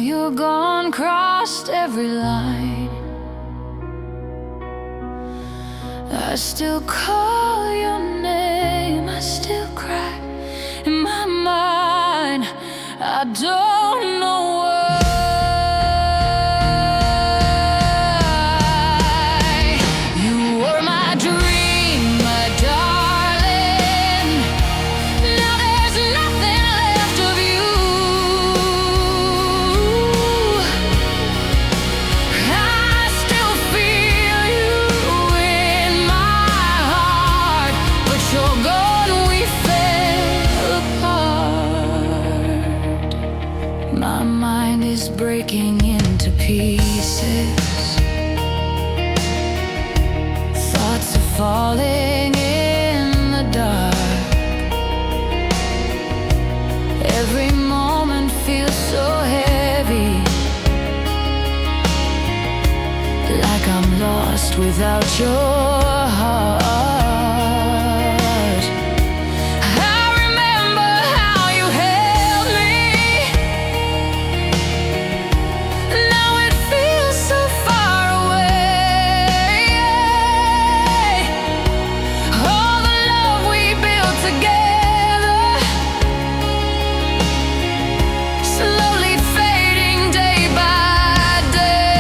you're gone, crossed every line. I still call your name, I still cry in my mind. I don't know why. You were my dream, my darling. Now there's nothing left of you. I still feel you in my heart, but you're gone, we fell apart. My mind is breaking into pieces. Thoughts are falling in the dark. Every moment feels so heavy, like I'm lost without your heart. I remember how you held me. Now it feels so far away. All the love we built together, slowly fading day by day.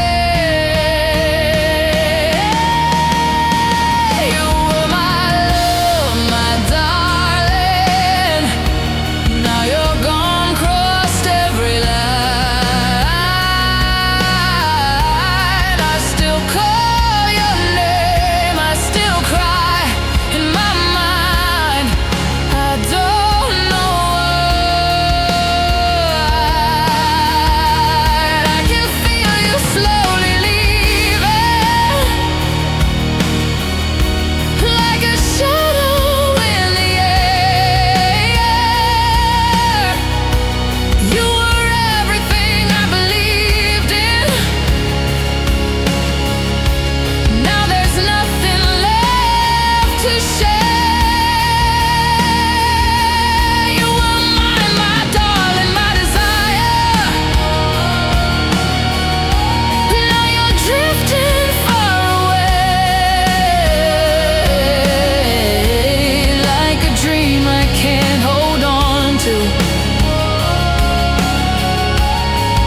You were my love, my darling. Now you're gone, crossed every line. I still call your name, I still cry in my mind. I don't know why. I can feel you slowly leaving, like a shadow in the air. You were everything I believed in. Now there's nothing left to share. You were mine, my darling, my desire. Now you're drifting far away, like a dream I can't hold on to.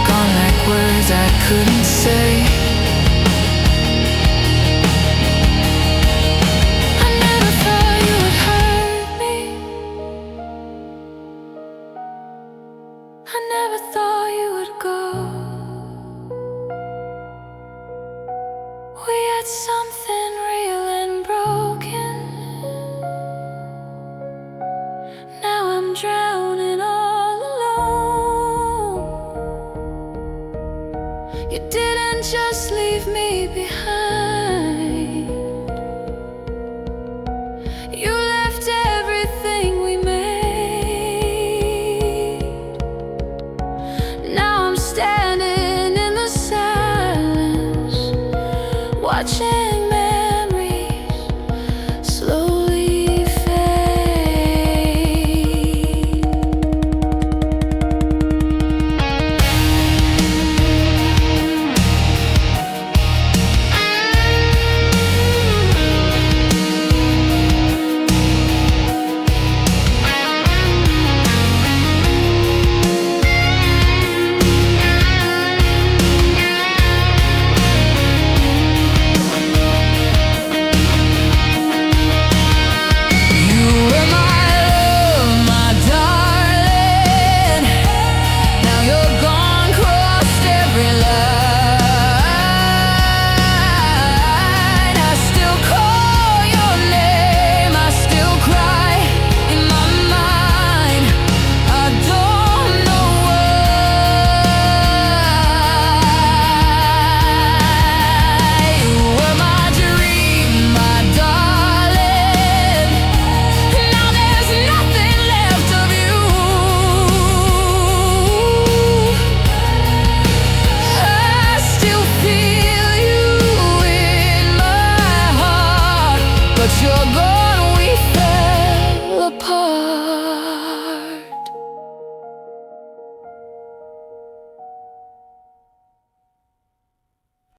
Gone like words I couldn't say. I never thought you would hurt me. I never thought you would go. We had something real and broken. Now I'm drowning all alone. You didn't just leave me behind. You left everything we made. Now I'm standing in the silence, watching